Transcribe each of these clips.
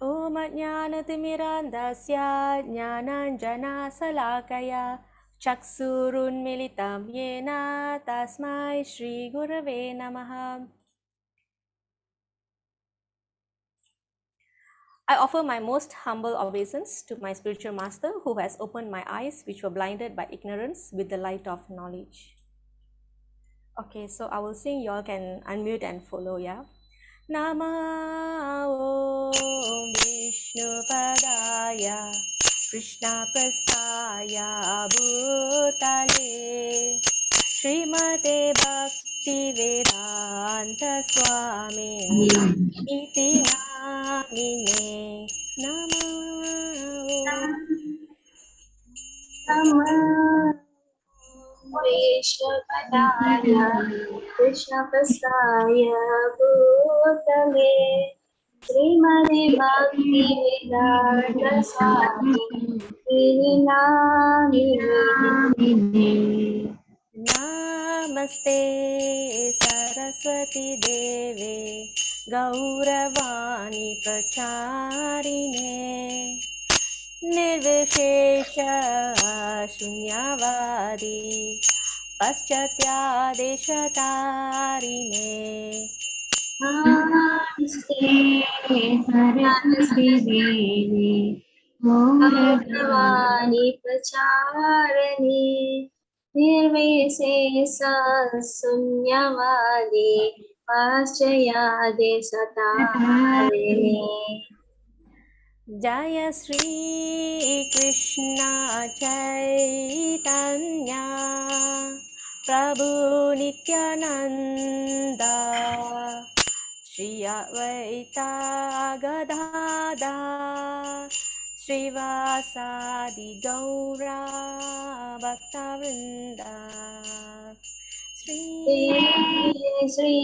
Om Jnanatimirandasya Jnananjana Salakaya Chaksurunmilitam Yena Tasmai Shri Gurave Namaha. I offer my most humble obeisance to my spiritual master who has opened my eyes which were blinded by ignorance with the light of knowledge. Okay, so I will sing, you all can unmute and follow, yeah? Nama Om Vishnu Padaya Krishna Prastaya Bhutale Srimate Bhakti Vedanta Swami Iti Namine Nama Vishnupadaya Krishna Prasthaya Bhutale Srimati Bhakti Vedanta Swami Namine Namaste Saraswati Deve Gauravani Pracharine Nirvishesha Shunyavadi Paschatyadeshatarine Namaste Saraswati Devi Gauravani Pracharani Nirvishesha Sunyavadi Paschayade Satarine Jaya Shri Krishna Chaitanya Prabhu Nityananda Shri Advaita Gadada Srivasadi Gaura Bhaktavrinda Shri Shri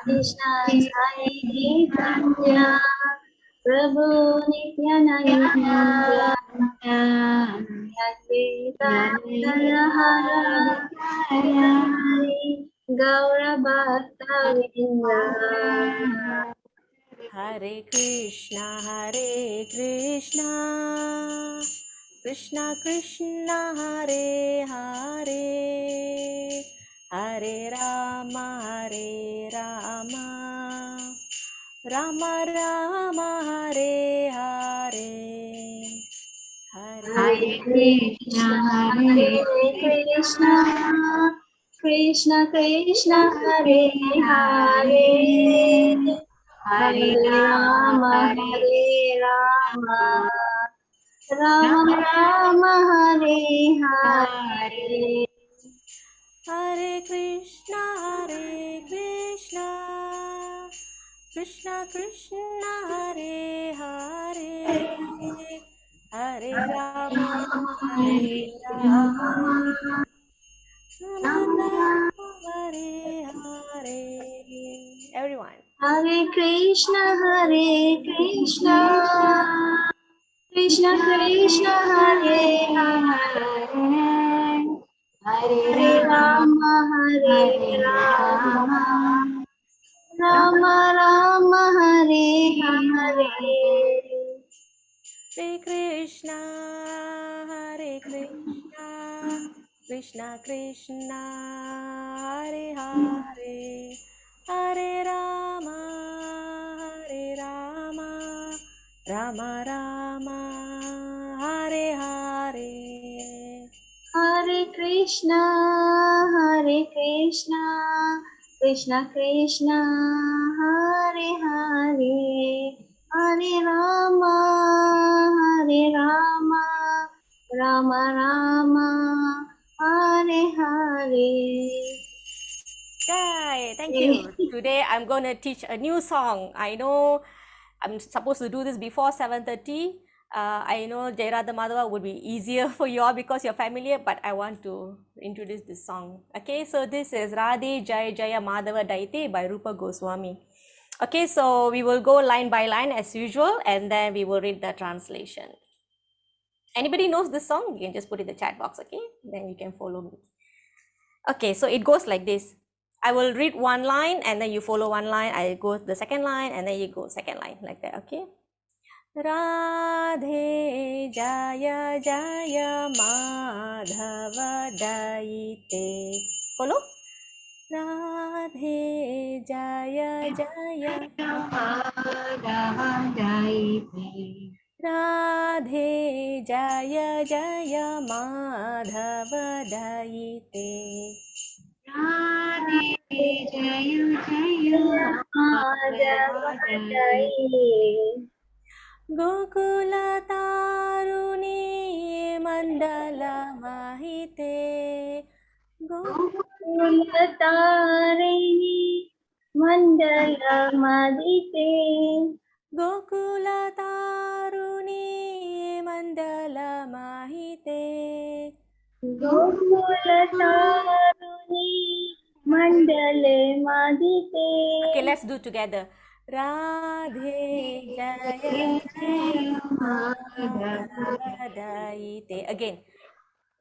Krishna Chaitanya Prabhu Nityananda Advaita Gadadhara Gaura Bhakta Vrinda Hare Krishna Krishna Krishna Hare Hare Hare Rama Rama Rama Hare Hare Hare Krishna Krishna Krishna Krishna Hare Hare Hare Rama Rama Rama Hare Hare Hare Krishna Krishna Krishna Hare Hare Hare Rama Rama Rama Hare Hare. Everyone. Hare Krishna Krishna Krishna Hare Hare Hare Rama Rama Rama Hare Hare Hare Krishna Krishna Krishna Hare Hare Hare Rama Rama Rama Hare Hare. Hare Krishna Krishna Krishna Hare Hare Hare Rama Rama Rama Hare Hare. Yay, thank you. Today I'm going to teach a new song. I know I'm supposed to do this before 7:30. I know Jairada Madhava would be easier for you all because you're familiar, but I want to introduce this song. Okay, so this is Radhe Jaya Jaya Madhava Daite by Rupa Goswami. Okay, so we will go line by line as usual, and then we will read the translation. Anybody knows this song? You can just put it in the chat box, okay? Then you can follow me. Okay, so it goes like this. I will read one line and then you follow one line. I go the second line and then you go second line like that. Okay. Radhe Jaya Jaya Madhava Daite. Follow? Radhe Jaya Jaya Radhe Jaya Jaya Madhava Daite. Radhe Jaya Jaya Madhava Daite. Gokula Taruni Mandala Mahite. Gokula-tarini Mandala Madite. Gokula Taruni Mandala Mahite. Gokula-taruni Mandale Madite. Okay, let's do together. Radhe Jaya Jaya Madhava Daite. Again.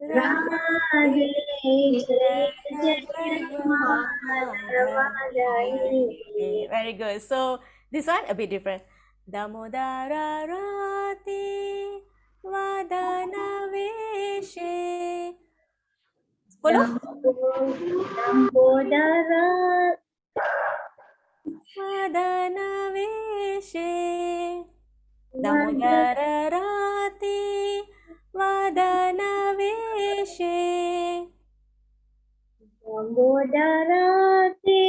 Radhe Radhe Jaya Jaya Jaya Jaya Madhava Madhava Daite. Daite. Very good. So this one a bit different. Damodara Rati Vadana Veshe. Follow? Dambodara Vadana Veshe. Damodara Rati Vadana Veshe. Dambodarate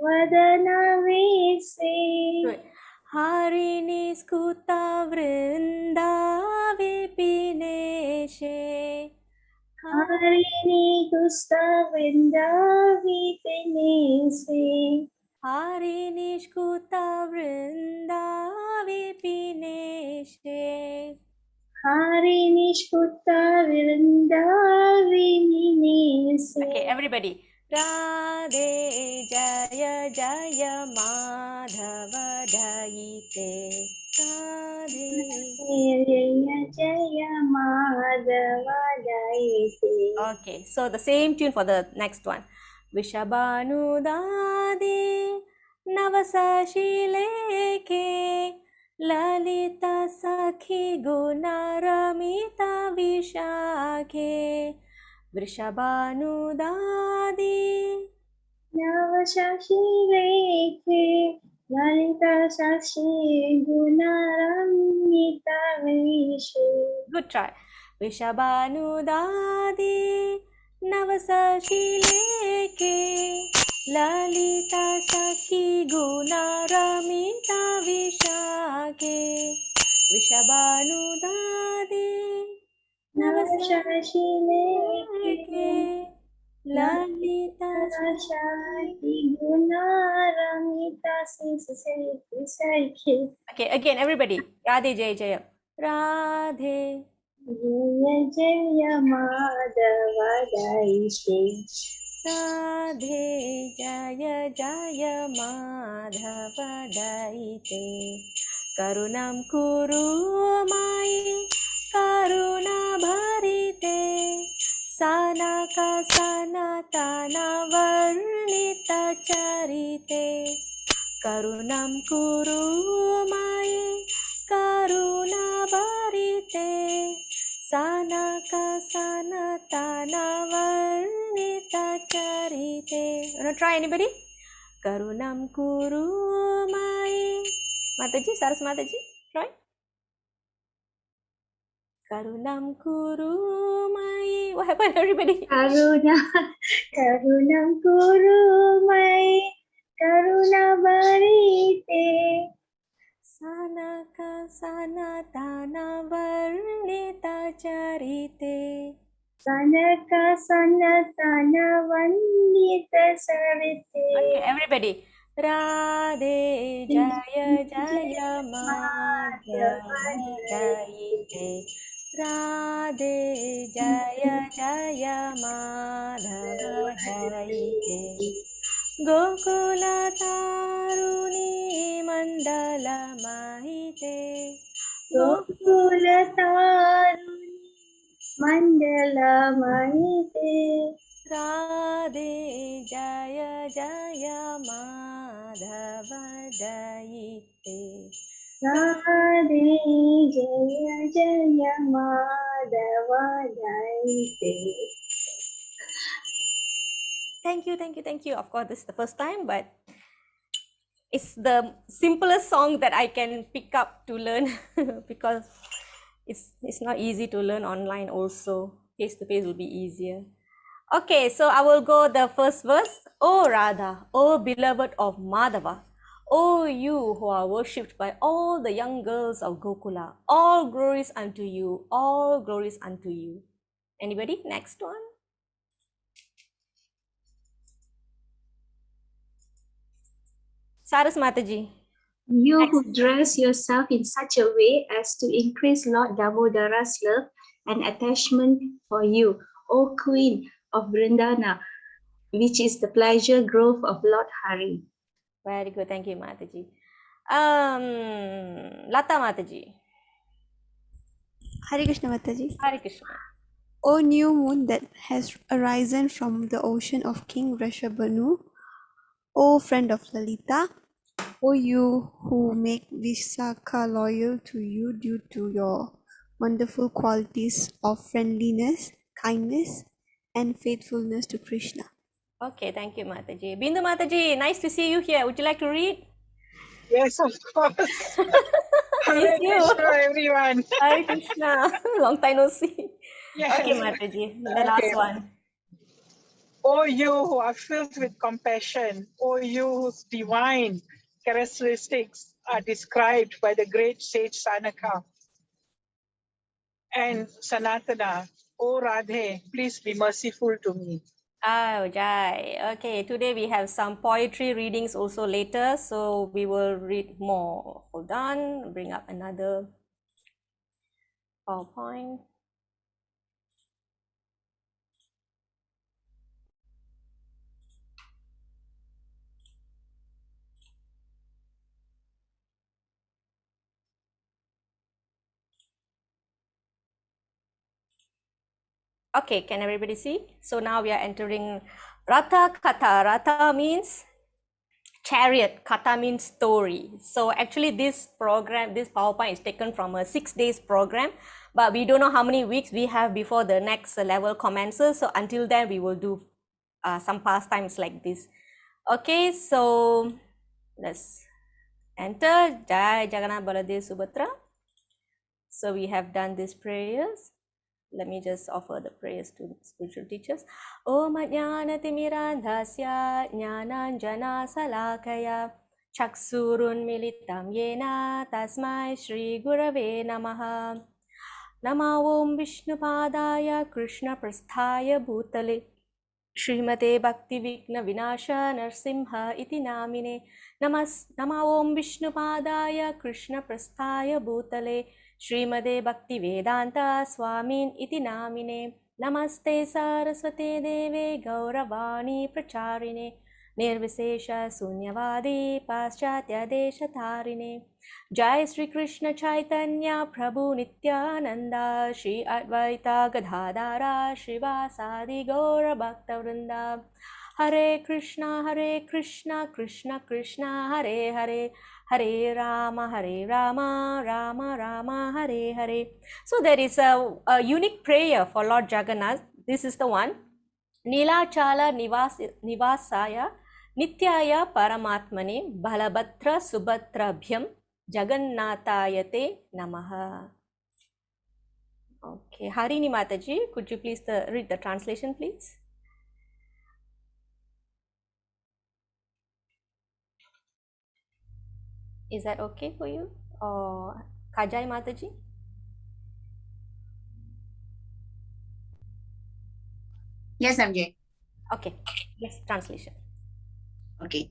Vadana Vese. Good. Harini Skuta Vrinda Vipineshe. Harini Gusta Vrinda Vipenese. Harini Skuta Vrinda Vipineshe. Harini Shkuta Vrinda Viminese. Okay, everybody. Radhe Jaya Jaya Madhava Daite. Radhe. Jaya Jaya Madhava Daite. Okay, so the same tune for the next one. Vishabhanu Dadi Navasashileke Lalita Sakhi Gunaramita Vishake Vrishabhanu Dadi. Navashashi Rekhe Lalita Sashi Gunaramita Vishe. Good try. Vishabhanu Dadi Navasashileke Lalita Sakhi Gunaramita Vishake Vishabhanu Dadi Navashashi Navasashileke Rekhe Lalita Shakti Gunaramita Sisarike. Okay, again, everybody. Radhe Jaya Jaya. Radhe. Jaya Jaya Madhava Daite. Radhe Jaya Jaya Madhava Daite. Karunam Kuru Mai Karuna Bharite. Sanaka Sanatana Varnita Charite. Karunam Kuru Mai Karuna Bharite. Sanaka Sanatana Varnita Charite. Wanna try anybody? Karunam Kuru Mai. Mataji, Saras Mataji, try. Karunam Kuru Mai. What happened, everybody? Karunam Kuru Mai Karuna Bharite. Sanaka Sanatana Varnita Charite. Sanaka Sanatana Vandita Sarite. Okay, everybody. Radhe Jaya Jaya Madhava Daite. Radhe Jaya Jaya Madhava Daite. Gokula Taruni Mandala Mahite. Gokula Taruni Mandala Mahite. Radhe Jaya Jaya Madhava Daite. Radhe Jaya Jaya Madhava Daite. Thank you, thank you, thank you. Of course, this is the first time, but it's the simplest song that I can pick up to learn because it's not easy to learn online also. Face to face will be easier. Okay, so I will go the first verse. O Radha, O beloved of Madhava, O you who are worshipped by all the young girls of Gokula, all glories unto you, all glories unto you. Anybody? Next one. Saras Mataji. You who dress yourself in such a way as to increase Lord Damodara's love and attachment for you, O Queen of Vrindana, which is the pleasure grove of Lord Hari. Very good. Thank you, Mataji. Lata Mataji. Hare Krishna Mataji. Hare Krishna. O new moon that has arisen from the ocean of King Vrishabhanu, O friend of Lalita, O you who make Visakha loyal to you due to your wonderful qualities of friendliness, kindness, and faithfulness to Krishna. Okay, thank you, Mataji. Bindu Mataji, nice to see you here. Would you like to read? Yes, of course. Hare It's you. Krishna, everyone. Hare Krishna. Long time no see. Yes. Okay, Mataji. The last Okay. one. O you who are filled with compassion, O you whose divine characteristics are described by the great sage Sanaka and Sanatana, O Radhe, please be merciful to me. Oh, Jai. Okay, today we have some poetry readings also later, so we will read more. Hold on, bring up another PowerPoint. Okay, can everybody see? So now we are entering Ratha Katha. Ratha means chariot, Katha means story. So actually this program, this PowerPoint is taken from a 6 days program, but we don't know how many weeks we have before the next level commences. So until then we will do some pastimes like this. Okay, so let's enter Jai Jagannath Baladev Subhadra. So we have done these prayers. Let me just offer the prayers to spiritual teachers. Om Jnanatimirandhasya Jnananjana Salakaya Chaksurun Militam Yena Tasmai Shri Gurave Namaha. Nama Om Vishnupadaya Krishna Prasthaya Bhutale Srimate Bhakti Vigna Vinasha Narsimha Iti Namine. Nama Om Vishnupadaya Krishna Prasthaya Bhutale Srimade Bhakti Vedanta Swamin Iti Namine. Namaste Saraswate Deve Gauravani Pracharine Nirvisesha Sunyavadi Paschatya Deshatharine. Jai Sri Krishna Chaitanya Prabhu Nityananda Shri Advaita Gadadara Srivasadi Gaura Bhakta Vrinda. Hare Krishna Krishna Krishna Hare Hare Hare Rama Rama Rama Hare Hare. So there is a unique prayer for Lord Jagannath. This is the one. Nilachala Nivasaya Nityaya Paramatmane Balabhatra Subhatrabhyam Jagannathayate Namaha. Okay, Harini Mataji, could you please read the translation, please? Is that okay for you? Or Kajai Mataji? Yes, MJ. Okay, yes, translation. Okay.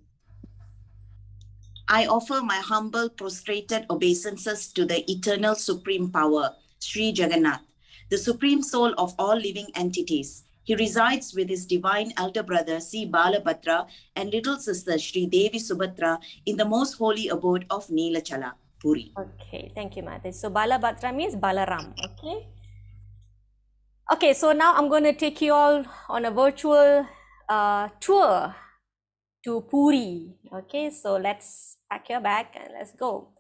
I offer my humble prostrated obeisances to the eternal supreme power, Sri Jagannath, the supreme soul of all living entities. He resides with his divine elder brother, Sri Balabhadra, and little sister, Sri Devi Subhadra, in the most holy abode of Nilachala, Puri. Okay, thank you, Mataji. So Balabhadra means Balaram, okay? Okay, so now I'm going to take you all on a virtual tour to Puri. Okay, so let's pack your bag and let's go.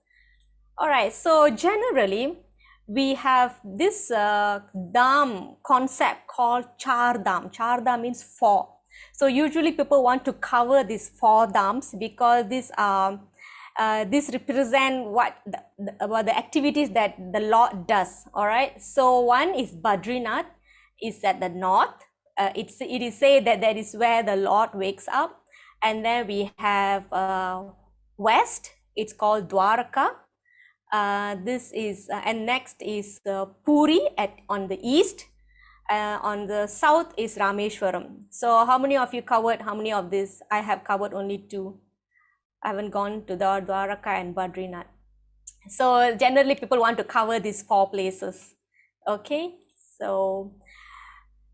All right, so generally we have this dham concept called char dham. Char dham means four. So usually people want to cover these four dhams because this represent what about the activities that the Lord does. All right, so one is Badrinath, is at the north. It is said that that is where the Lord wakes up. And then we have west, it's called Dwarka. This is and next is Puri on the east. On the south is Rameshwaram. So how many of you covered? How many of this? I have covered only two. I haven't gone to the Dwaraka and Badrinath. So generally people want to cover these four places. Okay, so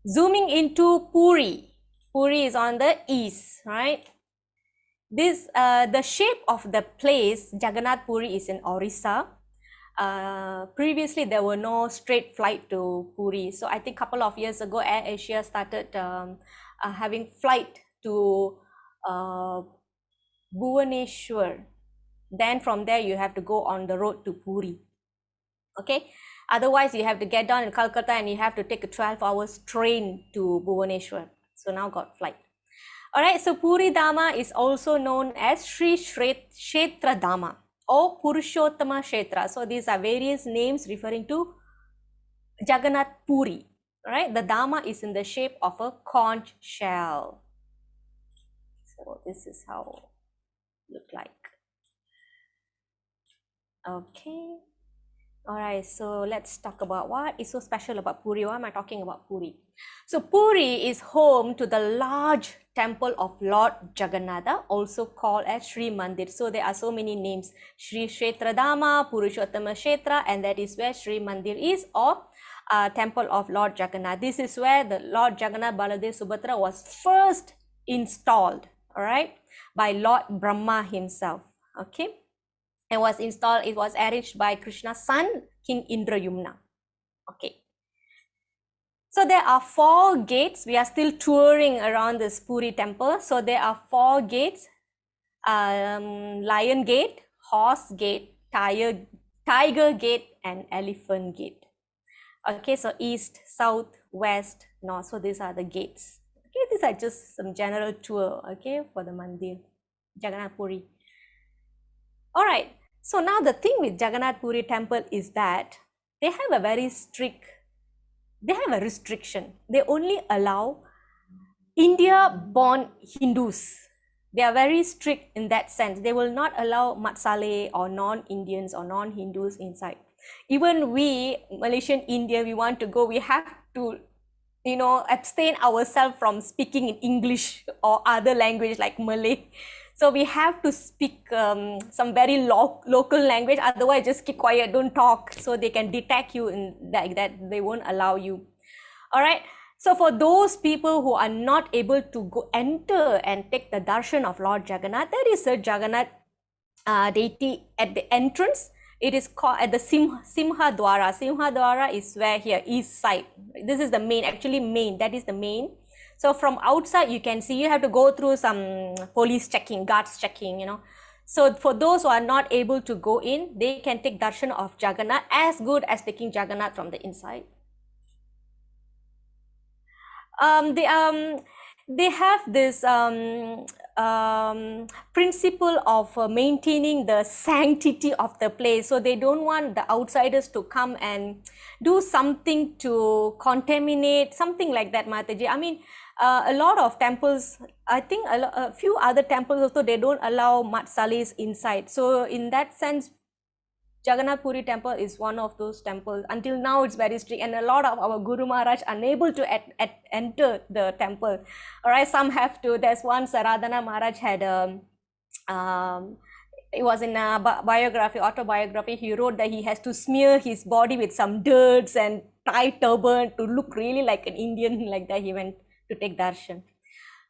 zooming into Puri. Puri is on the east, right? This the shape of the place Jagannath Puri is in Orissa. Previously there were no straight flight to Puri, so I think a couple of years ago Air Asia started having flight to Bhubaneswar. Then from there you have to go on the road to Puri. Okay, otherwise you have to get down in Calcutta and you have to take a 12 hours train to Bhubaneswar. So now got flight. All right, so Puri Dhamma is also known as Sri Kshetra Dhamma or Purushottama Kshetra. So these are various names referring to Jagannath Puri. All right, the Dhamma is in the shape of a conch shell. So this is how it look like. Okay. All right, so let's talk about what is so special about Puri. Why am I talking about Puri? So Puri is home to the large temple of Lord Jagannatha, also called as Sri Mandir. So there are so many names: Sri Kshetra Dhamma, Purushottama Kshetra, and that is where Sri Mandir is, or temple of Lord Jagannath. This is where the Lord Jagannath, Baladev, Subhadra was first installed, all right, by Lord Brahma himself. Okay. It was installed, it was arranged by Krishna's son, King Indrayumna. Okay. So there are four gates. We are still touring around this Puri temple. So there are four gates: Lion Gate, Horse Gate, Tiger Gate, and Elephant Gate. Okay, so east, south, west, north. So these are the gates. Okay, these are just some general tour. Okay, for the mandir, Jagannath Puri. All right. So now the thing with Jagannath Puri temple is that they have a very strict, they have a restriction. They only allow India-born Hindus. They are very strict in that sense. They will not allow Matsale or non-Indians or non-Hindus inside. Even we, Malaysian Indian, we want to go, we have to, you know, abstain ourselves from speaking in English or other language like Malay. So we have to speak some very local language, otherwise just keep quiet, don't talk, so they can detect you in like that, they won't allow you. All right, so for those people who are not able to go enter and take the darshan of Lord Jagannath, there is a Jagannath deity at the entrance. It is called at the Simha Dwara. Simha Dwara is where here, east side. This is the main, actually main, that is the main. So from outside, you can see, you have to go through some police checking, guards checking, you know. So for those who are not able to go in, they can take darshan of Jagannath as good as taking Jagannath from the inside. They have this principle of maintaining the sanctity of the place. So they don't want the outsiders to come and do something to contaminate, something like that, Mataji. I mean, a lot of temples, I think a few other temples also, they don't allow matsalis inside. So in that sense, Jagannath Puri temple is one of those temples. Until now, it's very strict, and a lot of our Guru Maharaj are unable to enter the temple. All right, some have to. There's one Saradhana Maharaj had it was in a autobiography, he wrote that he has to smear his body with some dirts and tie turban to look really like an Indian, like that he went to take darshan.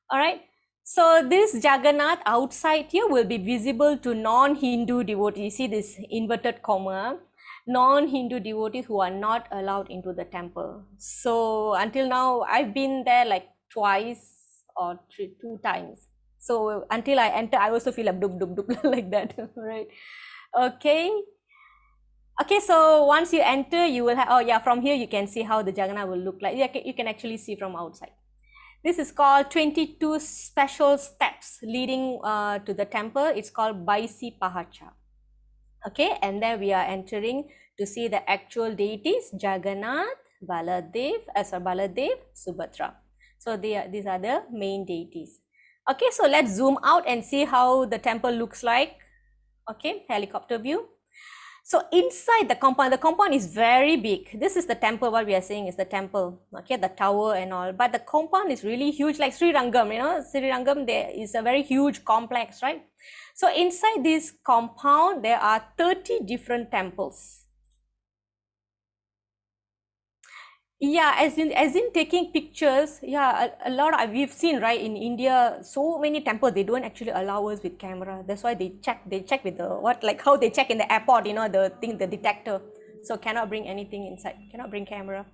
All right. So this Jagannath outside here will be visible to non-Hindu devotees. See this inverted comma, non-Hindu devotees who are not allowed into the temple. So until now, I've been there like twice or two times. So until I enter, I also feel like dub dub dub like that, right? Okay. Okay, so once you enter, you will have, oh yeah, from here you can see how the Jagannath will look like. You can actually see from outside. This is called 22 special steps leading to the temple. It's called Baisi Pahacha. Okay, and then we are entering to see the actual deities, Jagannath, Baladev, Subhadra. So these are the main deities. Okay, so let's zoom out and see how the temple looks like. Okay, helicopter view. So inside the compound is very big. This is the temple, what we are saying is the temple, okay, the tower and all. But the compound is really huge, like Sri Rangam, Sri Rangam, there is a very huge complex, right? So inside this compound, there are 30 different temples. Yeah, as in taking pictures. Yeah, a lot of, we've seen, right, in India, so many temples, they don't actually allow us with camera. That's why they check with the what, like how they check in the airport, the detector. So cannot bring anything inside, cannot bring camera.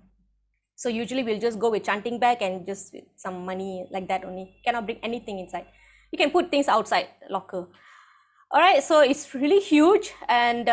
So usually we'll just go with chanting bag and just with some money like that only. Cannot bring anything inside. You can put things outside locker. All right, so it's really huge, and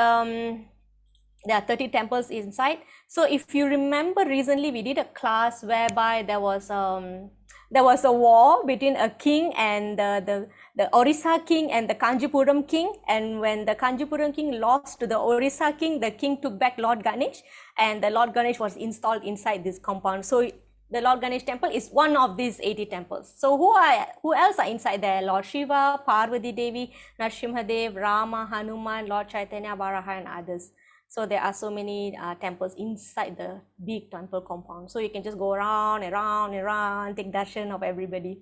there are 30 temples inside. So if you remember, recently we did a class whereby there was a war between a king and the Orissa king and the Kanjipuram king. And when the Kanjipuram king lost to the Orissa king, the king took back Lord Ganesh, and the Lord Ganesh was installed inside this compound. So the Lord Ganesh temple is one of these 80 temples. So who else are inside there? Lord Shiva, Parvati Devi, Narsimhadev, Rama, Hanuman, Lord Chaitanya, Varaha, and others. So there are so many temples inside the big temple compound. So you can just go around and around and around, take darshan of everybody.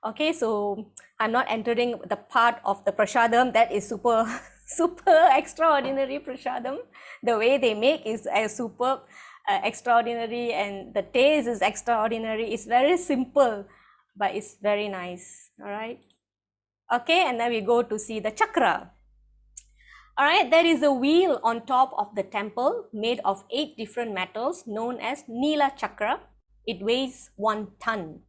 Okay, so I'm not entering the part of the prasadam that is super, super extraordinary prasadam. The way they make is super extraordinary, and the taste is extraordinary. It's very simple, but it's very nice. All right. Okay, and then we go to see the chakra. All right, there is a wheel on top of the temple made of 8 different metals known as Nila Chakra. It weighs 1 ton.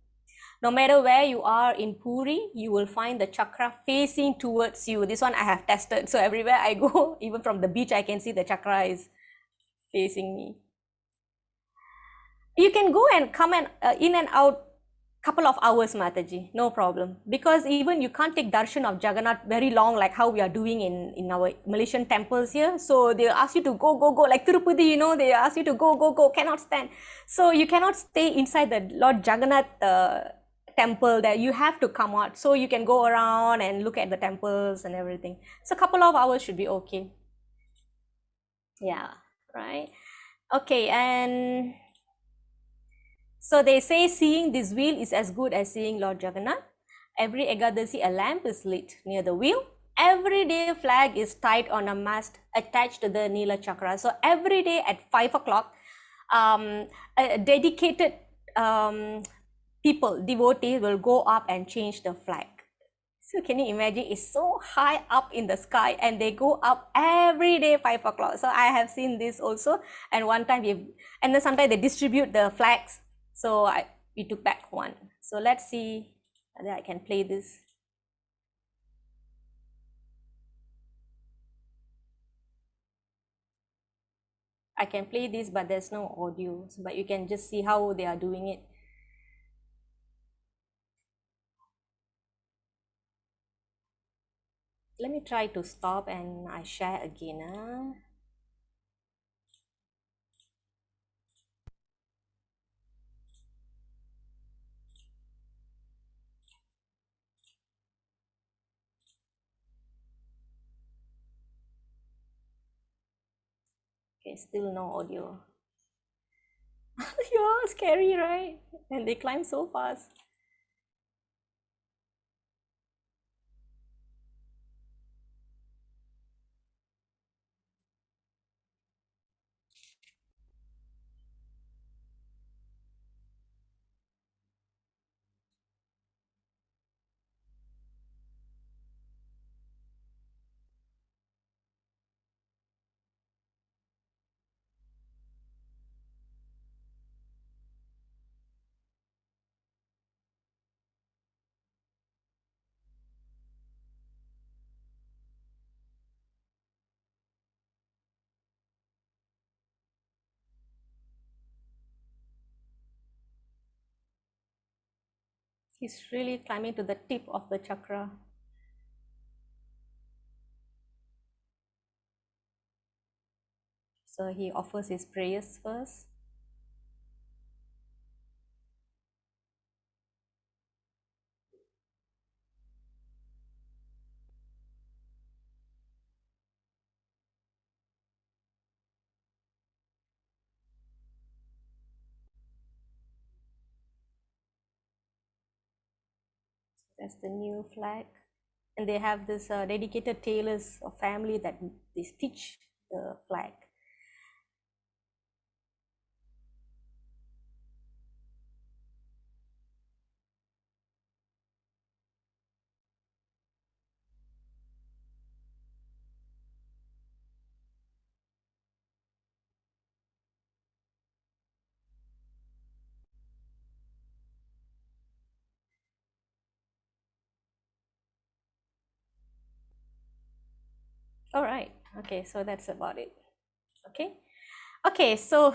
No matter where you are in Puri, you will find the chakra facing towards you. This one I have tested. So everywhere I go, even from the beach, I can see the chakra is facing me. You can go and come and in and out couple of hours, Mataji, no problem. Because even you can't take darshan of Jagannath very long, like how we are doing in our Malaysian temples here. So they'll ask you to go, like Tirupati, they ask you to go, cannot stand. So you cannot stay inside the Lord Jagannath temple, that you have to come out. So you can go around and look at the temples and everything. So a couple of hours should be okay. Yeah, right. Okay, and so they say seeing this wheel is as good as seeing Lord Jagannath. Every Ekadasi, a lamp is lit near the wheel. Every day, flag is tied on a mast attached to the Nila Chakra. So every day at 5 o'clock, a dedicated people, devotees, will go up and change the flag. So can you imagine? It's so high up in the sky, and they go up every day 5 o'clock. So I have seen this also. And one time and then sometimes they distribute the flags. So we took back one. So let's see whether I can play this. I can play this, but there's no audio. But you can just see how they are doing it. Let me try to stop and I share again. Okay, still no audio. Yeah, scary, right? And they climb so fast. He's really climbing to the tip of the chakra. So he offers his prayers first. That's the new flag. And they have this dedicated tailors or family that they stitch the flag. All right. Okay, so that's about it. Okay. Okay, so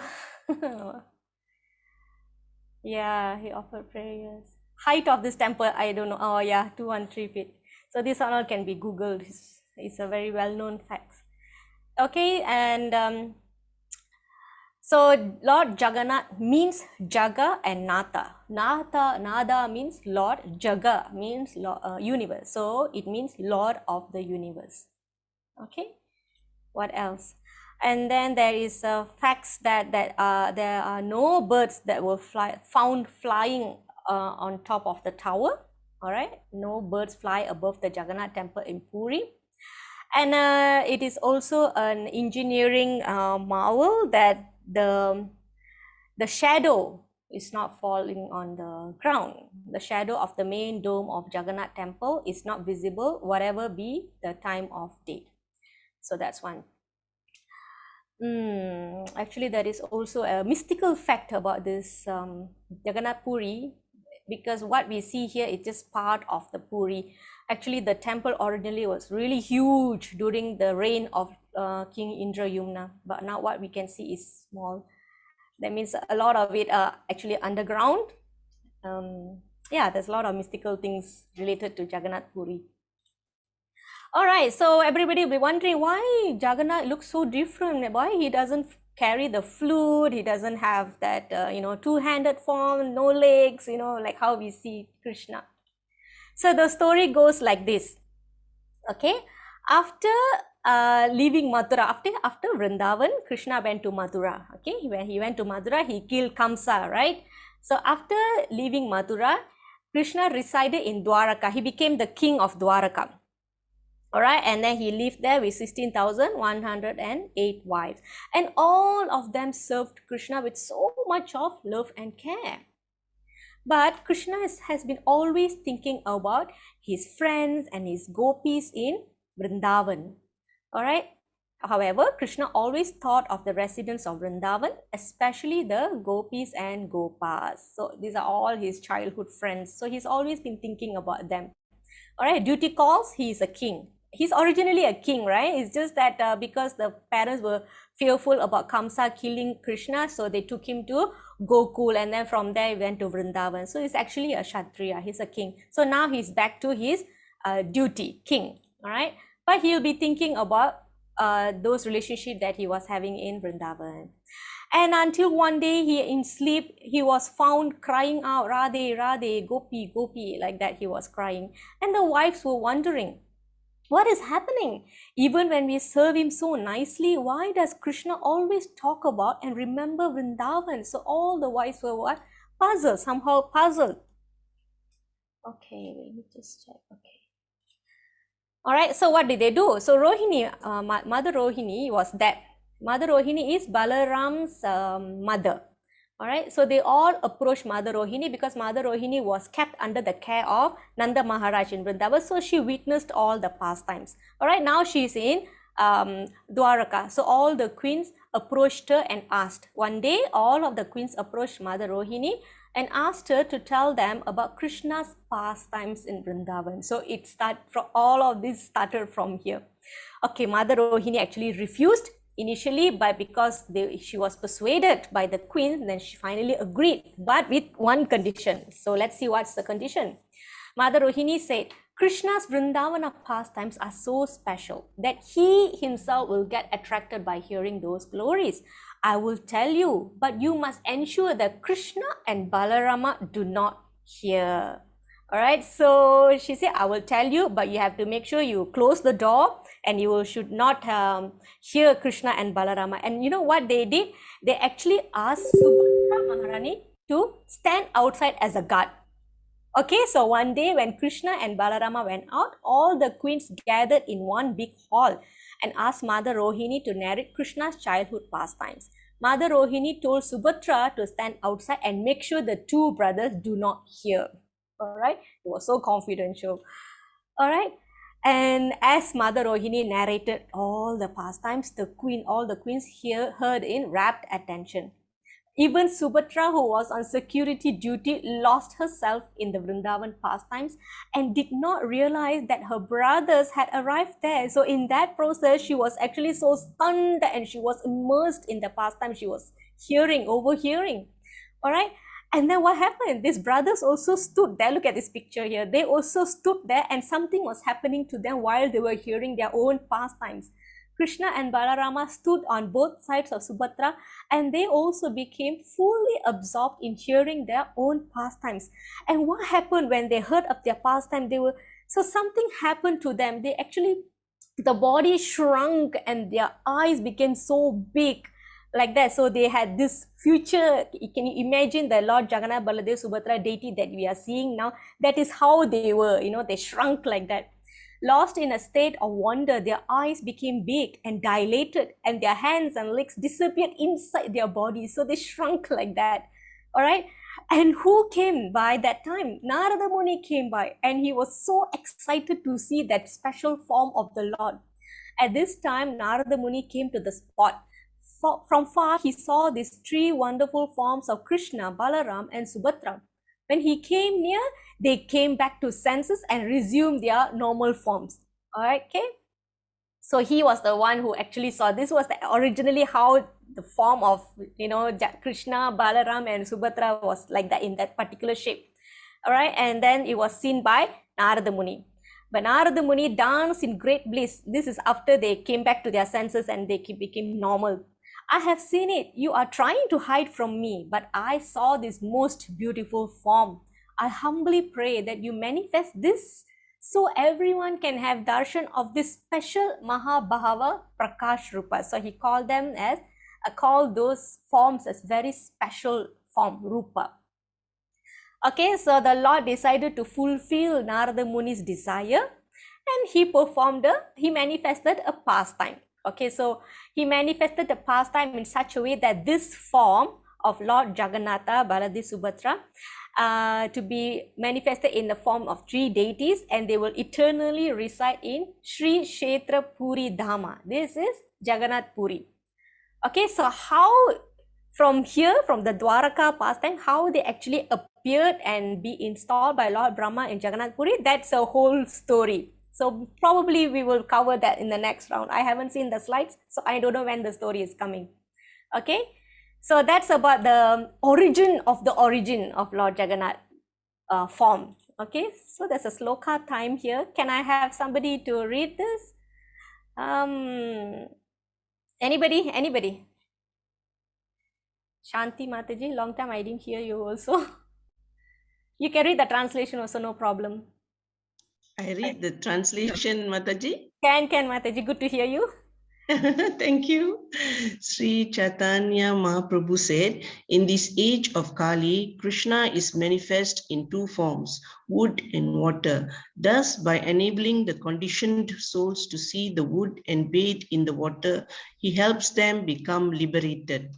yeah, he offered prayers. Height of this temple, I don't know. Oh yeah, 213 feet. So this one all can be Googled. It's a very well-known fact. Okay, and so Lord Jagannath means Jaga and Natha. Nada means Lord. Jaga means universe. So it means Lord of the universe. Okay. What else? And then there is facts that there are no birds that were found flying on top of the tower. All right, no birds fly above the Jagannath temple in Puri. And it is also an engineering marvel that the shadow is not falling on the ground. The shadow of the main dome of Jagannath temple is not visible, whatever be the time of day. So that's one. Actually, there is also a mystical fact about this Jagannath Puri, because what we see here is just part of the Puri. Actually, the temple originally was really huge during the reign of King Indrayumna, but now what we can see is small. That means a lot of it are actually underground. Yeah, there's a lot of mystical things related to Jagannath Puri. All right, so everybody will be wondering why Jagannath looks so different. Why he doesn't carry the flute? He doesn't have that, two-handed form, no legs, like how we see Krishna. So the story goes like this. Okay, after leaving Mathura, after Vrindavan, Krishna went to Mathura. Okay, when he went to Mathura, he killed Kamsa, right? So after leaving Mathura, Krishna resided in Dwaraka. He became the king of Dwaraka. All right, and then he lived there with 16,108 wives, and all of them served Krishna with so much of love and care. But Krishna has been always thinking about his friends and his gopis in Vrindavan. All right. However, Krishna always thought of the residents of Vrindavan, especially the gopis and gopas. So these are all his childhood friends. So he's always been thinking about them. All right, duty calls, he is a king. He's originally a king, right? It's just that because the parents were fearful about Kamsa killing Krishna, so they took him to Gokul, and then from there he went to Vrindavan. So he's actually a Kshatriya, he's a king. So now he's back to his duty, king, all right? But he'll be thinking about those relationships that he was having in Vrindavan. And until one day, in sleep, he was found crying out, Radhe, Radhe, Gopi, Gopi, like that he was crying. And the wives were wondering, what is happening? Even when we serve him so nicely, why does Krishna always talk about and remember Vrindavan? So all the wives were what? Puzzled, somehow puzzled. Okay, let me just check. Okay. All right, so what did they do? So Rohini, Mother Rohini was dead. Mother Rohini is Balaram's mother. All right, so they all approached Mother Rohini because Mother Rohini was kept under the care of Nanda Maharaj in Vrindavan. So she witnessed all the pastimes. All right, now she's in Dwaraka. So all the queens approached her and asked. One day, all of the queens approached Mother Rohini and asked her to tell them about Krishna's pastimes in Vrindavan. So all of this started from here. Okay, Mother Rohini actually refused. initially, but because she was persuaded by the queen, then she finally agreed, but with one condition. So let's see what's the condition. Mother Rohini said, Krishna's Vrindavana pastimes are so special that he himself will get attracted by hearing those glories. I will tell you, but you must ensure that Krishna and Balarama do not hear. All right, so she said, I will tell you, but you have to make sure you close the door and you should not hear Krishna and Balarama. And you know what they did? They actually asked Subhadra Maharani to stand outside as a guard. Okay, so one day when Krishna and Balarama went out, all the queens gathered in one big hall and asked Mother Rohini to narrate Krishna's childhood pastimes. Mother Rohini told Subhadra to stand outside and make sure the two brothers do not hear. All right, it was so confidential. All right, and as Mother Rohini narrated all the pastimes, all the queens heard in rapt attention. Even Subhadra, who was on security duty, lost herself in the Vrindavan pastimes and did not realize that her brothers had arrived there. So in that process, she was actually so stunned and she was immersed in the pastime. She was overhearing. All right. And then what happened? These brothers also stood there. Look at this picture here. They also stood there and something was happening to them while they were hearing their own pastimes. Krishna and Balarama stood on both sides of Subhadra and they also became fully absorbed in hearing their own pastimes. And what happened when they heard of their pastime? So something happened to them. The body shrunk and their eyes became so big like that. So they had this future. Can you imagine the Lord Jagannath, Baladev, Subhadra deity that we are seeing now? That is how they were, they shrunk like that. Lost in a state of wonder, their eyes became big and dilated and their hands and legs disappeared inside their bodies. So they shrunk like that. All right. And who came by that time? Narada Muni came by and he was so excited to see that special form of the Lord. At this time, Narada Muni came to the spot. From far, he saw these three wonderful forms of Krishna, Balaram, and Subhadra. When he came near, they came back to senses and resumed their normal forms. All right, okay? So he was the one who actually saw. This was originally how the form of, Krishna, Balaram, and Subhadra was like that in that particular shape. All right, and then it was seen by Narada Muni. But Narada Muni danced in great bliss. This is after they came back to their senses and they became normal. I have seen it. You are trying to hide from me, but I saw this most beautiful form. I humbly pray that you manifest this so everyone can have darshan of this special Mahabhava Prakash Rupa. So he called those forms as very special form, Rupa. Okay, so the Lord decided to fulfill Narada Muni's desire and he manifested a pastime. Okay, so he manifested the pastime in such a way that this form of Lord Jagannatha, Baladi, Subhadra, to be manifested in the form of three deities and they will eternally reside in Sri Kshetra Puri Dhama. This is Jagannath Puri. Okay, so how from here, from the Dwaraka pastime, how they actually appeared and be installed by Lord Brahma in Jagannath Puri, that's a whole story. So probably we will cover that in the next round. I haven't seen the slides, so I don't know when the story is coming. Okay, so that's about the origin of Lord Jagannath form. Okay, so there's a sloka time here. Can I have somebody to read this? Anybody? Shanti Mataji, long time I didn't hear you also. You can read the translation also, no problem. I read the translation, Mataji. Can Mataji, good to hear you. Thank you. Sri Chaitanya Mahaprabhu said, in this age of Kali, Krishna is manifest in two forms, wood and water. Thus, by enabling the conditioned souls to see the wood and bathe in the water, he helps them become liberated.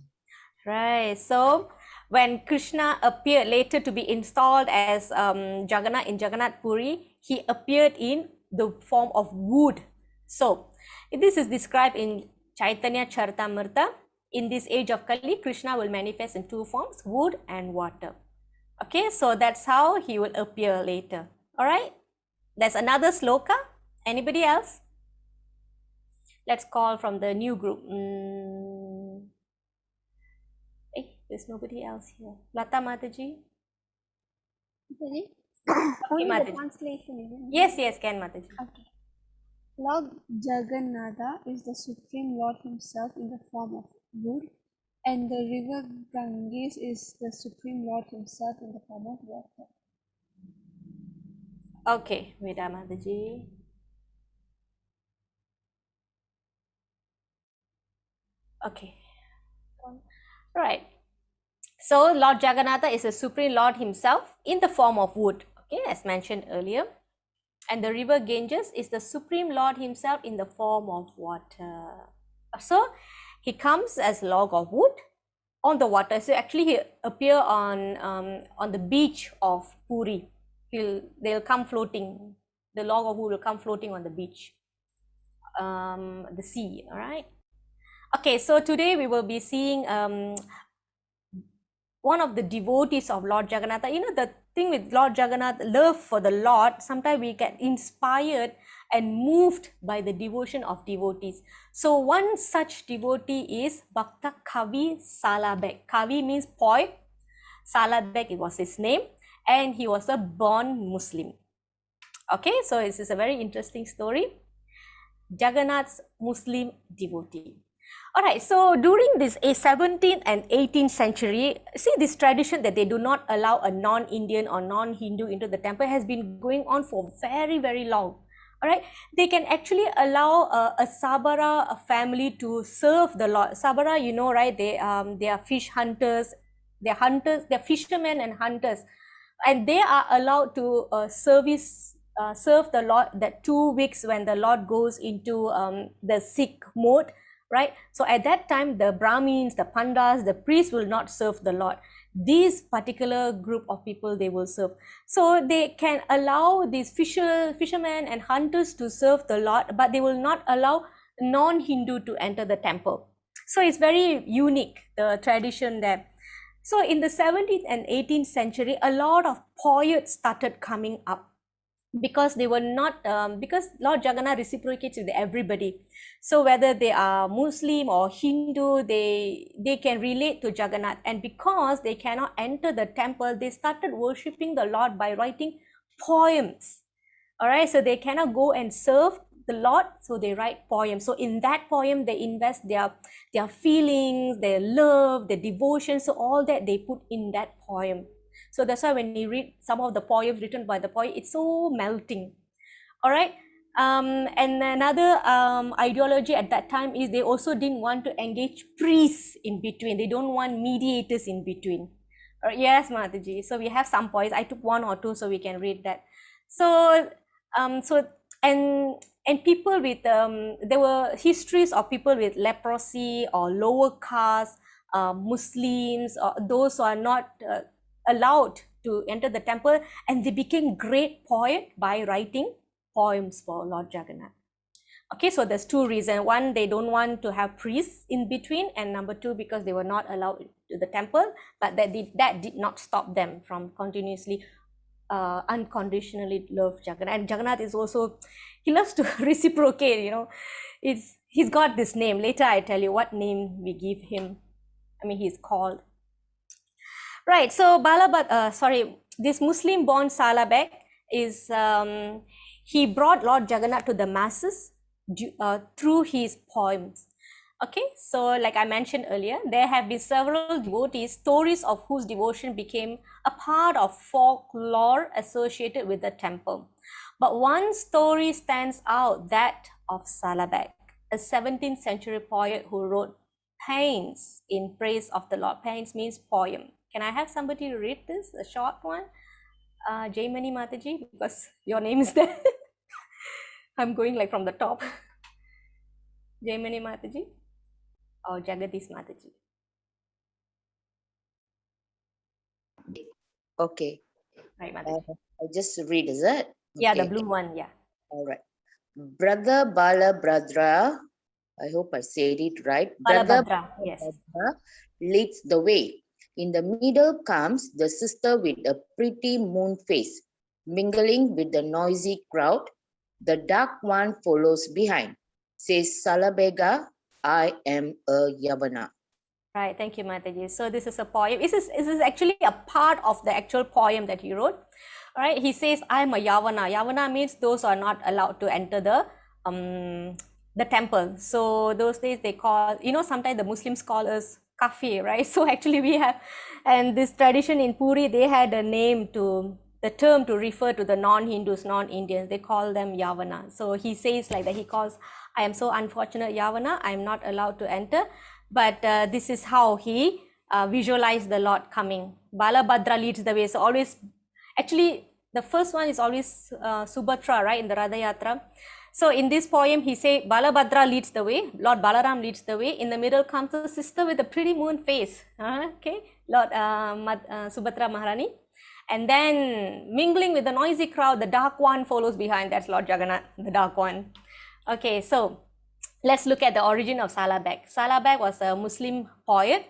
Right. So when Krishna appeared later to be installed as Jagannath in Jagannath Puri, he appeared in the form of wood. So this is described in Chaitanya Charitamrita. In this age of Kali, Krishna will manifest in two forms, wood and water. Okay, so that's how he will appear later. All right, there's another sloka. Anybody else? Let's call from the new group. There's nobody else here. Lata Mataji? Sorry? Okay, Only the Mataji. translation, isn't it? Yes, can Mataji. Okay. Lord Jagannatha is the Supreme Lord himself in the form of wood, and the river Ganges is the Supreme Lord himself in the form of water. Okay, Veda Mataji. Okay. Right. So Lord Jagannatha is the Supreme Lord himself in the form of wood, okay, as mentioned earlier. And the river Ganges is the Supreme Lord himself in the form of water. So he comes as log of wood on the water. So actually he appear on the beach of Puri. They'll come floating. The log of wood will come floating on the beach, the sea. All right. Okay, so today we will be seeing one of the devotees of Lord Jagannatha. You know, the thing with Lord Jagannath, love for the Lord, sometimes we get inspired and moved by the devotion of devotees. So one such devotee is Bhakta Kavi Salabega. Kavi means poet. Salabega, it was his name, and he was a born Muslim. Okay, so this is a very interesting story. Jagannath's Muslim devotee. All right, so during this 17th and 18th century, see, this tradition that they do not allow a non-Indian or non-Hindu into the temple has been going on for very, very long. All right, they can actually allow a Sabara family to serve the Lord. Sabara, you know, right? They are fish hunters. They're fishermen and hunters, and they are allowed to serve the Lord that 2 weeks when the Lord goes into the sick mode, right? So at that time, the Brahmins, the Pandas, the priests will not serve the Lord. These particular group of people, they will serve. So they can allow these fishermen and hunters to serve the Lord, but they will not allow non-Hindu to enter the temple. So it's very unique, the tradition there. So in the 17th and 18th century, a lot of poets started coming up, because they were not because Lord Jagannath reciprocates with everybody. So whether they are Muslim or Hindu, they can relate to Jagannath, and because they cannot enter the temple, they started worshipping the Lord by writing poems. All right, so they cannot go and serve the Lord, so they write poems. So in that poem, they invest their feelings, their love, their devotion, so all that they put in that poem. So that's why when you read some of the poems written by the poet, it's so melting. All right. And another ideology at that time is they also didn't want to engage priests in between. They don't want mediators in between. Yes, Mataji. So we have some points. I took one or two so we can read that. So and people with there were histories of people with leprosy or lower caste, Muslims, or those who are not allowed to enter the temple, and they became great poet by writing poems for Lord Jagannath. Okay, so there's two reasons. One, they don't want to have priests in between, and number two, because they were not allowed to the temple, but that did not stop them from continuously unconditionally love Jagannath. And Jagannath is also, he loves to reciprocate, you know. He's got this name. Later I tell you what name we give him. I mean, he's called. Right, so this Muslim born Salabega is, he brought Lord Jagannath to the masses through his poems. Okay, so like I mentioned earlier, there have been several devotees, stories of whose devotion became a part of folklore associated with the temple. But one story stands out, that of Salabega, a 17th century poet who wrote paeans in praise of the Lord. Paeans means poem. Can I have somebody read this, a short one? Jaimani Mataji, because your name is there. I'm going like from the top. Jaimani Mataji or Jagadish Mataji. Okay. Right, Mataji. I just read, is it? Yeah, Okay. the blue one, yeah. All right. Brother Balabhadra, I hope I said it right. Brother Balabhadra, yes. Balabhadra leads the way. In the middle comes the sister with a pretty moon face, mingling with the noisy crowd. The dark one follows behind. Says Salabega, I am a Yavana. Right, thank you, Mataji. So this is a poem. This is actually a part of the actual poem that he wrote. All right, he says, I'm a Yavana. Yavana means those who are not allowed to enter the temple. So those days they call, sometimes the Muslims call us Kafi, right? So actually we have, and this tradition in Puri, they had a name to, the term to refer to the non-Hindus, non-Indians. They call them Yavana. So he says like that, he calls, I am so unfortunate Yavana, I am not allowed to enter. But this is how he visualized the Lord coming. Balabhadra leads the way. So always, actually, the first one is always Subhadra, right, in the Ratha Yatra. So in this poem, he say Balabhadra leads the way, Lord Balaram leads the way. In the middle comes the sister with a pretty moon face, okay, Lord Subhadra Maharani. And then mingling with the noisy crowd, the dark one follows behind. That's Lord Jagannath, the dark one. Okay, so let's look at the origin of Salabega. Salabega was a Muslim poet.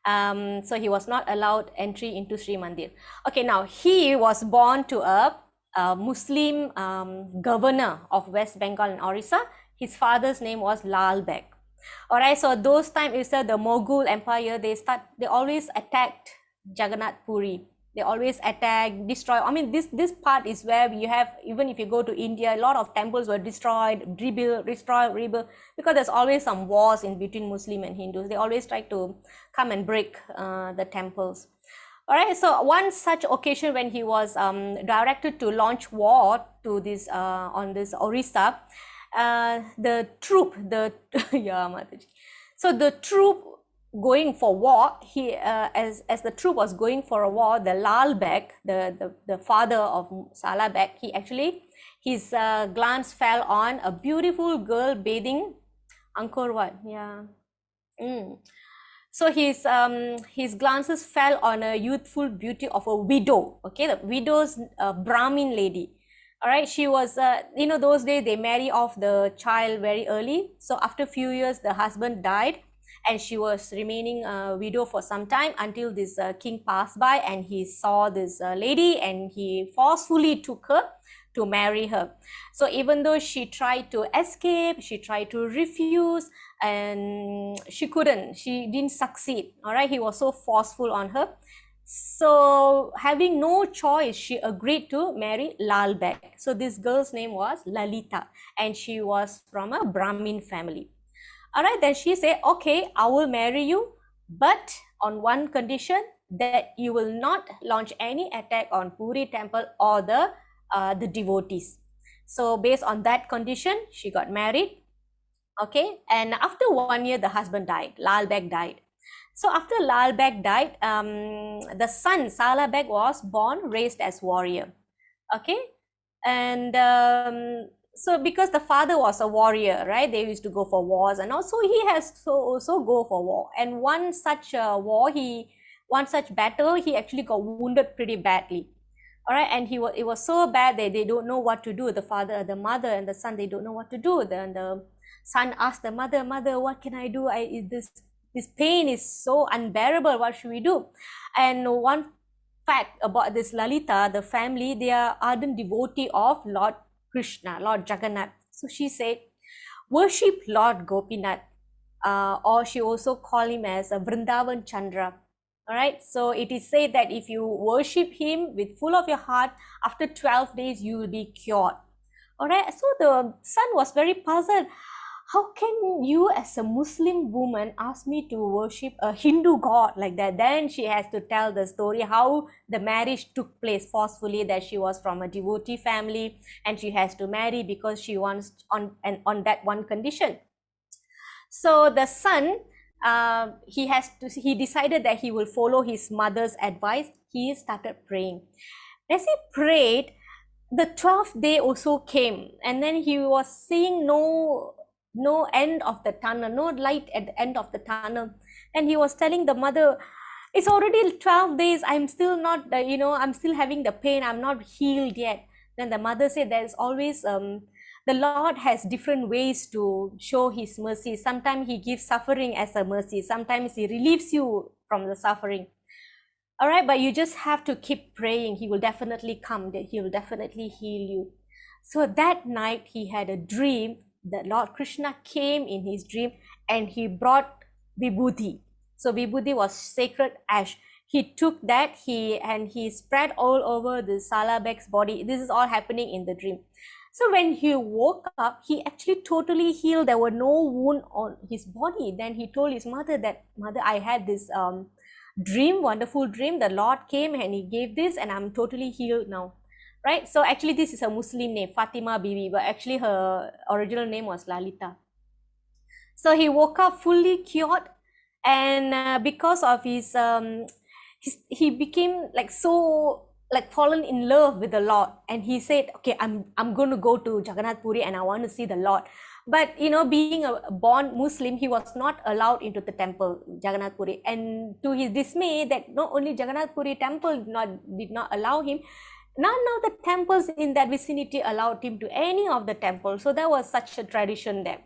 So he was not allowed entry into Sri Mandir. Okay, now he was born to a Muslim governor of West Bengal and Orissa. His father's name was Lal Beg. All right, so those times, the Mughal Empire, they always attacked Jagannath Puri. They always attack, destroy. I mean, this part is where you have, even if you go to India, a lot of temples were destroyed, rebuilt, destroyed, rebuilt, because there's always some wars in between Muslim and Hindus. They always try to come and break the temples. All right, so one such occasion when he was directed to launch war to this on this Orissa, the troop, yeah, Mataji. So the troop going for war, he as the troop was going for a war, the Lal Beg, the father of Salabega, he actually, his glance fell on a beautiful girl bathing. Angkor Wat, yeah. So his glances fell on a youthful beauty of a widow. Okay, the widow's Brahmin lady. All right, she was, those days they marry off the child very early. So after a few years, the husband died, and she was remaining a widow for some time until this king passed by, and he saw this lady, and he forcefully took her to marry her. So even though she tried to escape, she tried to refuse, and she didn't succeed. All right, he was so forceful on her. So having no choice, she agreed to marry Lal Beg. So this girl's name was Lalita, and she was from a Brahmin family. All right, then she said, okay, I will marry you, but on one condition, that you will not launch any attack on Puri temple or the devotees. So based on that condition, she got married. Okay, and after 1 year, the husband died. Lal Beg died. So after Lal Beg died, the son Salabega was born, raised as warrior. Okay, and so because the father was a warrior, right, they used to go for wars, and also he has to also go for war. And one such battle, he actually got wounded pretty badly. All right, and it was so bad that they don't know what to do. The father, the mother, and the son, they don't know what to do. Then the son asked the mother, what can I do? This pain is so unbearable. What should we do? And one fact about this Lalita, the family, they are ardent devotee of Lord Krishna, Lord Jagannath. So she said, worship Lord Gopinath, or she also called him as a Vrindavan Chandra. All right, so it is said that if you worship him with full of your heart, after 12 days you will be cured. All right, so the son was very puzzled. How can you as a Muslim woman ask me to worship a Hindu god like that? Then she has to tell the story how the marriage took place forcefully, that she was from a devotee family and she has to marry because she wants on that one condition. So the son, he decided that he will follow his mother's advice. He started praying. As he prayed, the 12th day also came, and then he was seeing no end of the tunnel, no light at the end of the tunnel. And he was telling the mother, it's already 12 days, I'm still not, I'm still having the pain, I'm not healed yet. Then the mother said, there's always, the Lord has different ways to show his mercy. Sometimes he gives suffering as a mercy. Sometimes he relieves you from the suffering. All right, but you just have to keep praying. He will definitely come, that he will definitely heal you. So that night he had a dream the Lord Krishna came in his dream and he brought vibhuti. So vibhuti was sacred ash. He took that and he spread all over the Salabeg's body. This is all happening in the dream. So when he woke up, he actually totally healed. There were no wound on his body. Then he told his mother that, "Mother, I had this dream, wonderful dream. The Lord came and he gave this and I'm totally healed now." Right? So actually this is a Muslim name, Fatima Bibi, but actually her original name was Lalita. So he woke up fully cured, and because of he became like so like fallen in love with the Lord, and he said, "Okay, I'm going to go to Jagannath Puri and I want to see the Lord." But being a born Muslim, he was not allowed into the temple, Jagannath Puri, and to his dismay, that not only Jagannath Puri temple did not allow him, none of the temples in that vicinity allowed him to any of the temples. So there was such a tradition there.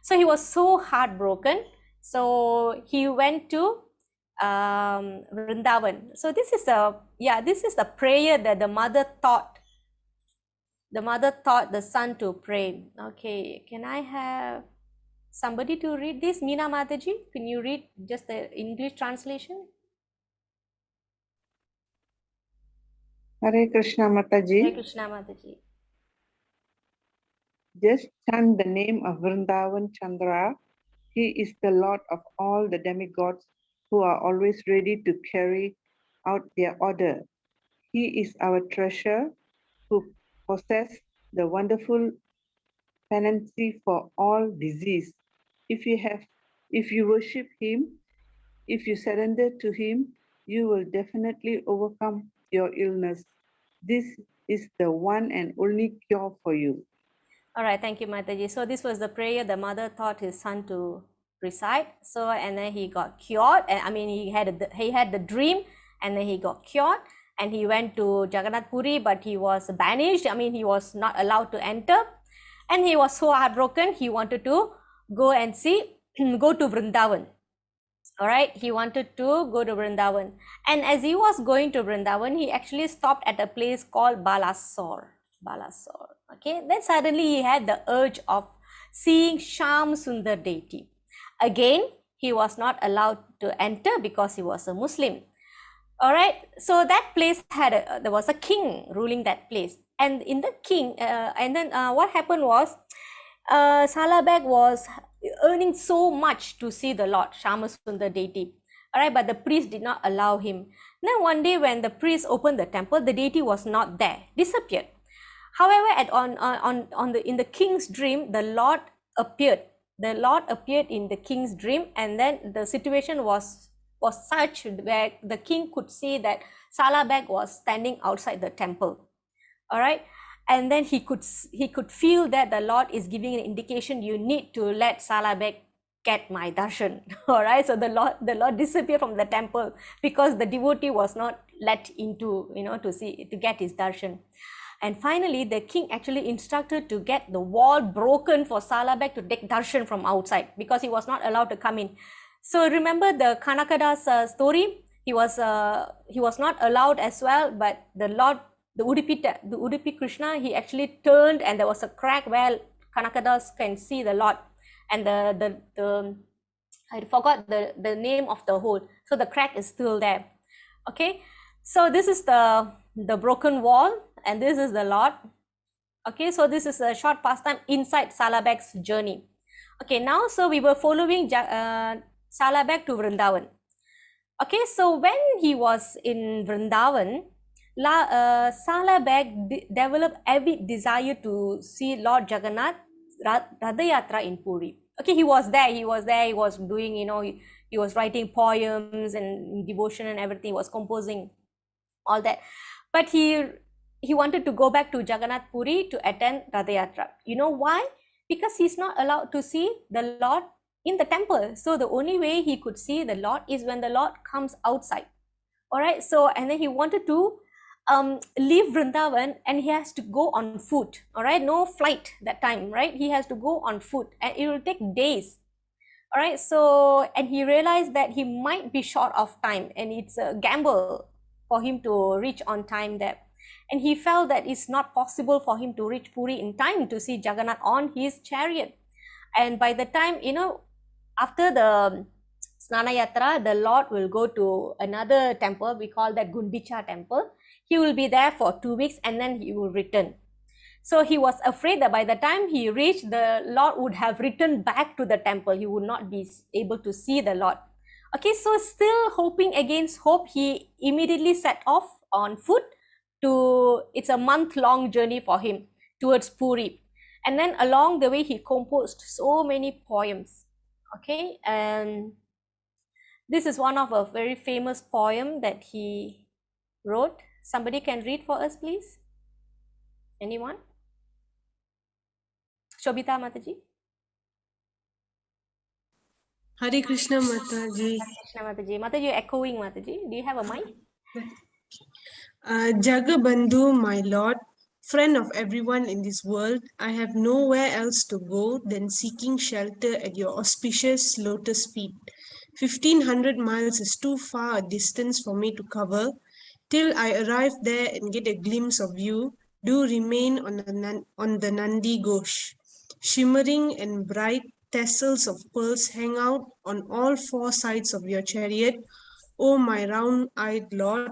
So he was so heartbroken. So he went to Vrindavan. So this is the prayer that the mother taught. The mother taught the son to pray. Okay, can I have somebody to read this? Meena Mataji, can you read just the English translation? Hare Krishna Mataji. Hare Krishna Mataji. Just chant the name of Vrindavan Chandra. He is the Lord of all the demigods who are always ready to carry out their order. He is our treasure who possesses the wonderful penancy for all disease. If you worship him, if you surrender to him, you will definitely overcome your illness. This is the one and only cure for you. All right, thank you, Mataji. So this was the prayer the mother taught his son to recite. So and then he got cured. And I mean, he had the dream, and then he got cured, and he went to Jagannath Puri, but he was banished. I mean, he was not allowed to enter, and he was so heartbroken. He wanted to go to Vrindavan. All right, he wanted to go to Vrindavan, and as he was going to Vrindavan, he actually stopped at a place called Balasore. Okay, then suddenly he had the urge of seeing Sham Sundar deity. Again, he was not allowed to enter because he was a Muslim. All right, so that place there was a king ruling that place, and in the king, what happened was, Salabeg was earning so much to see the Lord, Shamasundar deity. All right, but the priest did not allow him. Then one day when the priest opened the temple, the deity was not there, disappeared. However, in the king's dream, the Lord appeared. The Lord appeared in the king's dream, and then the situation was such where the king could see that Salabeg was standing outside the temple. All right, and then he could feel that the Lord is giving an indication, you need to let Salabeg get my darshan. All right, so the Lord disappeared from the temple because the devotee was not let into to get his darshan. And finally, the king actually instructed to get the wall broken for Salabeg to take darshan from outside, because he was not allowed to come in. So remember the Kanakada's story? He was not allowed as well, but the Lord, the Udupi Krishna, he actually turned, and there was a crack where Kanakadas can see the Lord, and I forgot the name of the hole. So the crack is still there. Okay, so this is the broken wall, and this is the Lord. Okay, so this is a short pastime inside Salabeg's journey. Okay, now so we were following Salabeg to Vrindavan. Okay, so when he was in Vrindavan, Salabeg developed every desire to see Lord Jagannath Ratha Yatra in Puri. Okay, he was there, he was doing, he was writing poems and devotion and everything, he was composing all that. But he wanted to go back to Jagannath Puri to attend Ratha Yatra. You know why? Because he's not allowed to see the Lord in the temple. So the only way he could see the Lord is when the Lord comes outside. All right, so and then he wanted to leave Vrindavan, and he has to go on foot. All right, no flight that time, right? He has to go on foot, and it will take days. All right, so and he realized that he might be short of time, and it's a gamble for him to reach on time there. And he felt that it's not possible for him to reach Puri in time to see Jagannath on his chariot. And by the time, after the Snana Yatra, the Lord will go to another temple. We call that Gundicha temple. He will be there for 2 weeks and then he will return. So he was afraid that by the time he reached, the Lord would have returned back to the temple. He would not be able to see the Lord. Okay, so still hoping against hope, he immediately set off on foot it's a month-long journey for him towards Puri. And then along the way, he composed so many poems. Okay, and this is one of a very famous poem that he wrote. Somebody can read for us, please? Anyone? Shobita Mataji? Hare Krishna Mataji. Krishna Mataji. Mataji, you're echoing, Mataji. Do you have a mic? Jagabandhu, my Lord, friend of everyone in this world, I have nowhere else to go than seeking shelter at your auspicious lotus feet. 1500 miles is too far a distance for me to cover. Till I arrive there and get a glimpse of you, do remain on the Nandi Ghosh. Shimmering and bright tassels of pearls hang out on all four sides of your chariot. O my round-eyed Lord,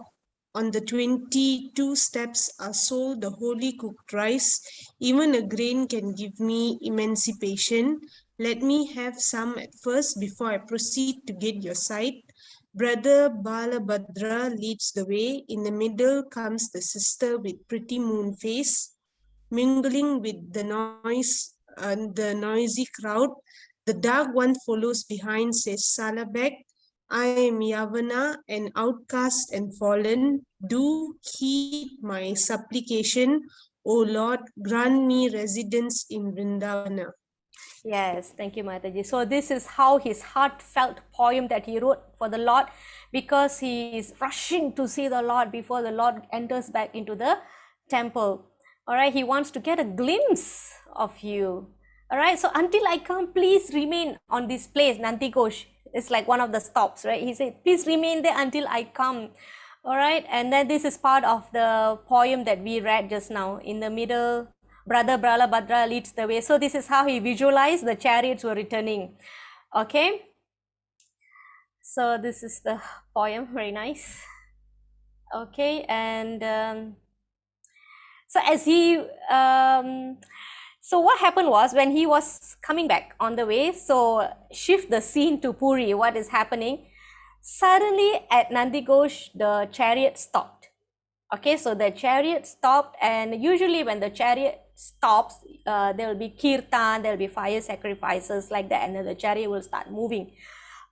on the 22 steps are sold the holy cooked rice. Even a grain can give me emancipation. Let me have some at first before I proceed to get your sight. Brother Balabhadra leads the way. In the middle comes the sister with pretty moon face. Mingling with the noisy crowd, the dark one follows behind, says Salabega, I am Yavana, an outcast and fallen. Do heed my supplication, O Lord, grant me residence in Vrindavana. Yes, thank you, Mataji. So this is how his heartfelt poem that he wrote for the Lord, because he is rushing to see the Lord before the Lord enters back into the temple. All right, he wants to get a glimpse of you. All right, so until I come, please remain on this place, Nandi Ghosh. It's like one of the stops, right? He said, please remain there until I come. All right, and then this is part of the poem that we read just now. In the middle, Brother Balabhadra leads the way. So this is how he visualized the chariots were returning. Okay, so this is the poem, very nice. Okay, and so as he so what happened was, when he was coming back on the way, so shift the scene to Puri, what is happening? Suddenly at Nandi Ghosh, the chariot stopped. Okay, so the chariot stopped, and usually when the chariot stops, there will be kirtan, there will be fire sacrifices like that, and then the chariot will start moving.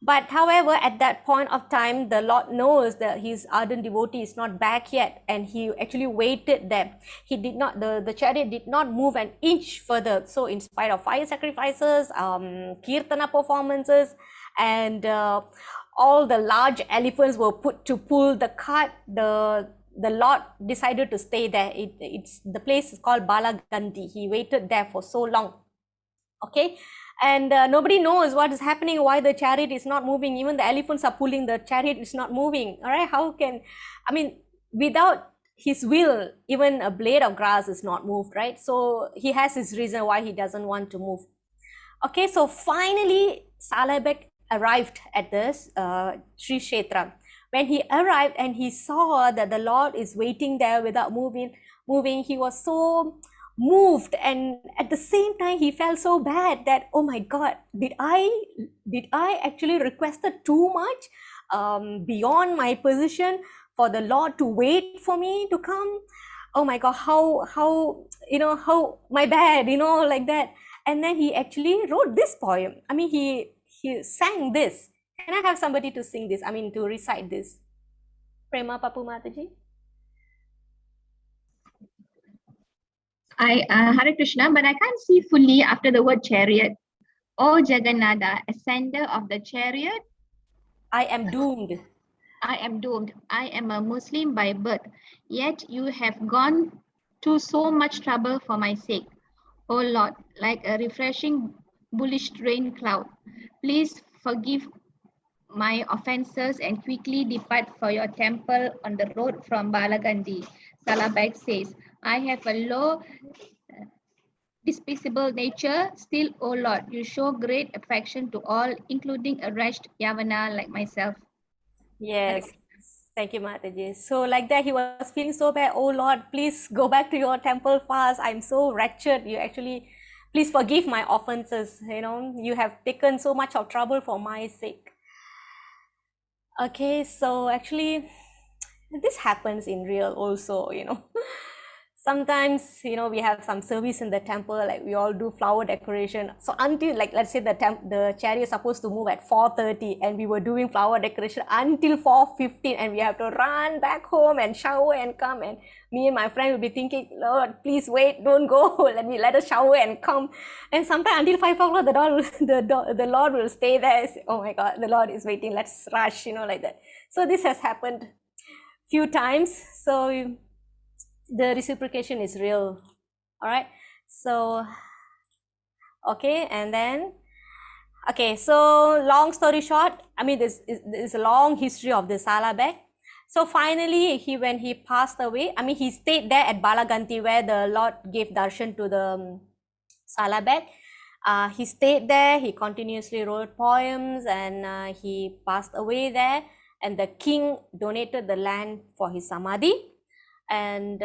But however, at that point of time, the Lord knows that his ardent devotee is not back yet, and he actually waited there. He did not, the chariot did not move an inch further. So in spite of fire sacrifices, kirtana performances, and all the large elephants were put to pull the cart, the Lord decided to stay there. The place is called Balagandi. He waited there for so long. Okay, and nobody knows what is happening, why the chariot is not moving. Even the elephants are pulling, the chariot is not moving. All right, how can, I mean, without his will, even a blade of grass is not moved, right? So he has his reason why he doesn't want to move. Okay, so finally Salabega arrived at this Sri Kshetra. When he arrived and he saw that the Lord is waiting there without moving, he was so moved, and at the same time he felt so bad that, oh my God, did I actually requested too much beyond my position for the Lord to wait for me to come? Oh my God, how how my bad, like that. And then he actually wrote this poem. I mean, he sang this. Can I have somebody to sing this? I mean, to recite this? Prema Papu Mataji? Hare Krishna, but I can't see fully after the word chariot. O Jagannatha, ascender of the chariot, I am doomed. I am doomed. I am a Muslim by birth, yet you have gone to so much trouble for my sake. O Lord, like a refreshing bullish rain cloud, please forgive my offenses and quickly depart for your temple on the road from Balagandi. Salabega says, I have a low despicable nature, still, O Lord, you show great affection to all, including a wretched Yavana like myself. Yes. Thank you, Mataji. So like that, he was feeling so bad. Oh Lord, please go back to your temple fast. I'm so wretched. You actually, please forgive my offenses. You know, you have taken so much of trouble for my sake. Okay, so actually, this happens in real also, you know. Sometimes, you know, we have some service in the temple, like we all do flower decoration. So until, like, let's say the chariot is supposed to move at 4:30 and we were doing flower decoration until 4:15 and we have to run back home and shower and come, and me and my friend will be thinking, Lord, please wait, don't go, let us shower and come. And sometimes until 5 o'clock, the Lord will stay there. Oh my God, the Lord is waiting, let's rush, you know, like that. So this has happened few times. So the reciprocation is real. All right. So okay, and then okay, so long story short, I mean, this is a long history of the Salabeg. So finally, when he passed away, I mean, he stayed there at Balaganti where the Lord gave darshan to the Salabeg. He stayed there, he continuously wrote poems, and he passed away there. And the king donated the land for his samadhi. And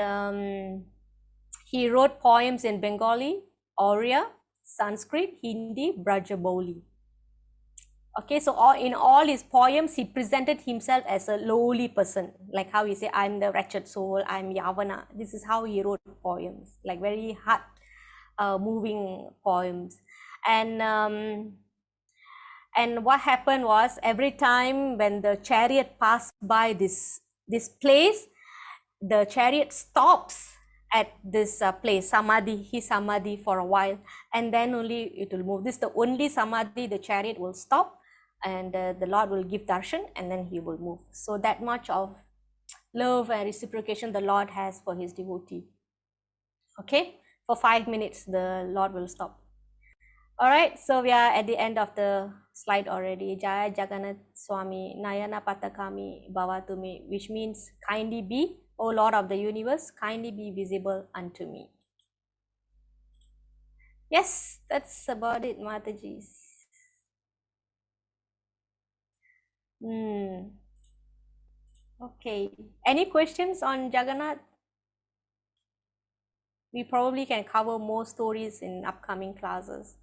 he wrote poems in Bengali, Oriya, Sanskrit, Hindi, Brajaboli. Okay, so in all his poems, he presented himself as a lowly person, like how he say, I'm the wretched soul, I'm Yavana. This is how he wrote poems, like very heart moving poems. And what happened was, every time when the chariot passed by this place, the chariot stops at this place, Samadhi, his Samadhi, for a while, and then only it will move. This is the only Samadhi the chariot will stop, and the Lord will give darshan, and then he will move. So that much of love and reciprocation the Lord has for his devotee. Okay, for 5 minutes the Lord will stop. All right, so we are at the end of the slide already. Jaya Jagannath Swami Nayana Patakami Bhavatumi, which means kindly be, O Lord of the universe, kindly be visible unto me. Yes, that's about it, Mataji's. Okay, any questions on Jagannath? We probably can cover more stories in upcoming classes.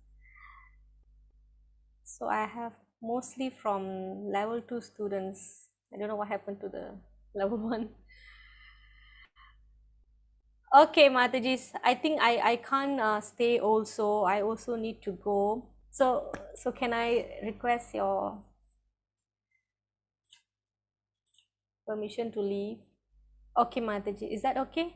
So I have mostly from level 2 students. I don't know what happened to the level 1. Okay, Matajis, I think I can't stay also. I also need to go. So can I request your permission to leave? Okay, Mataji, is that okay?